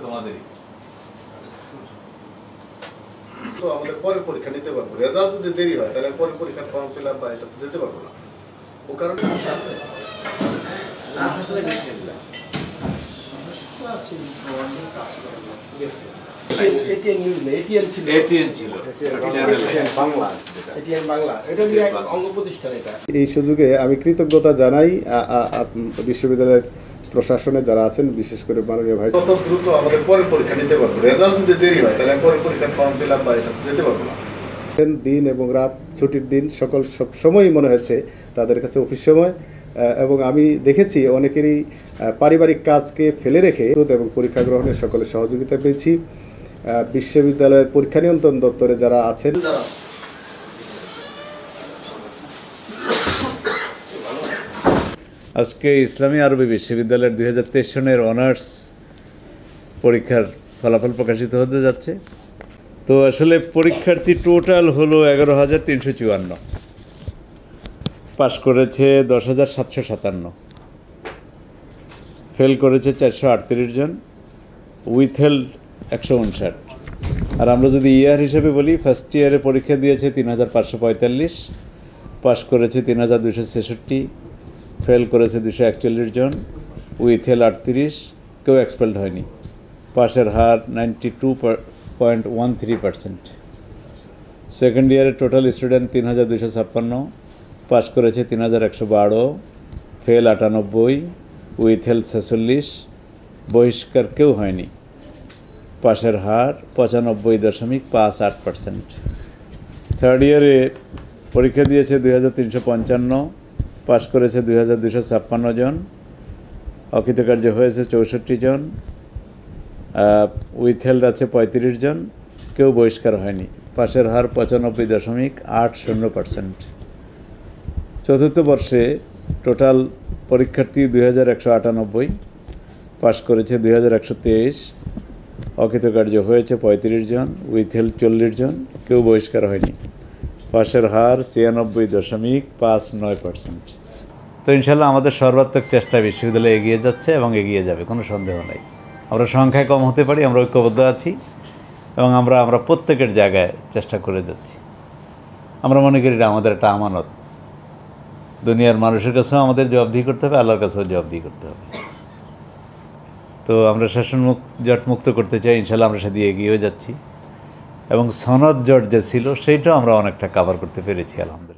তোমাদেরই তো আমাদের পরের পরীক্ষা নিতে পারবো, রেজাল্ট যদি দেরি হয় তাহলে পরের পরীক্ষার ফর্ম ফিল আপ বা এটা যেতে পারবো না। ও কারণে আছে এই সুযোগে আমি কৃতজ্ঞতা জানাই বিশ্ববিদ্যালয়ের প্রশাসনে যারা আছেন, বিশেষ করে মাননীয় ভাই। তত দ্রুত আমাদের পরের পরীক্ষা নিতে পারবো, রেজাল্ট যদি দেরি হয় তাহলে পরের পরীক্ষার ফর্ম ফিল আপ বা এটা যেতে পারবো না। দিন এবং রাত, ছুটির দিন, সব সময়ই মনে হয়েছে তাদের কাছে অফিস সময়। এবং আমি দেখেছি অনেকেরই পারিবারিক কাজকে ফেলে রেখে এবং পরীক্ষা গ্রহণের সকলে সহযোগিতা পেয়েছি। বিশ্ববিদ্যালয়ের পরীক্ষা নিয়ন্ত্রণ দপ্তরে যারা আছেন, আজকে ইসলামী আরবি বিশ্ববিদ্যালয়ের 2023 সনের অনার্স পরীক্ষার ফলাফল প্রকাশিত হতে যাচ্ছে। তো আসলে পরীক্ষার্থী টোটাল হলো 11,354, পাশ করেছে 10,757, ফেল করেছে 438 জন, উইথহেল্ড 159। আর আমরা যদি ইয়ার হিসেবে বলি, ফার্স্ট ইয়ারে পরীক্ষা দিয়েছে 3,545, পাশ করেছে 3,266, ফেল করেছে 241 জন, উইথহেল্ড 38, কেউ এক্সপেলড হয়নি। পাশের হার 92.13%। সেকেন্ড ইয়ারে টোটাল স্টুডেন্ট 3,256, পাশ করেছে 3,112, ফেল 98, উইথহেল্ড 46, বহিষ্কার কেউ হয়নি। পাশের হার 95.58%। থার্ড ইয়ারে পরীক্ষা দিয়েছে 2,355, পাশ করেছে 2,256 জন, অকৃতকার্য হয়েছে 64 জন, উইথহেল্ড আছে 35 জন, কেউ বহিষ্কার হয়নি। পাশের হার 95.80%। চতুর্থ বর্ষে টোটাল পরীক্ষার্থী 2,198, পাশ করেছে 2,123, অকৃতকার্য হয়েছে 35 জন, উইথহেল্ড 40 জন, কেউ বহিষ্কার হয়নি। পাশের হার 96.59%। তো ইনশাল্লাহ আমাদের সর্বাত্মক চেষ্টা বিশ্ববিদ্যালয়ে এগিয়ে যাচ্ছে এবং এগিয়ে যাবে, কোনো সন্দেহ নেই। আমরা সংখ্যায় কম হতে পারি, আমরা ঐক্যবদ্ধ আছি এবং আমরা প্রত্যেকের জায়গায় চেষ্টা করে যাচ্ছি। আমরা মনে করি এটা আমাদের একটা আমানত। দুনিয়ার মানুষের কাছেও আমাদের জবাবদিহি করতে হবে, আল্লাহর কাছেও জবাবদিহি করতে হবে। তো আমরা শাসন জট মুক্ত করতে চাই, ইনশাল্লাহ আমরা সেদিকে এগিয়েও যাচ্ছি। এবং সনদ জট যে ছিল সেইটাও আমরা অনেকটা কাভার করতে পেরেছি আলহামদুলিল্লাহ।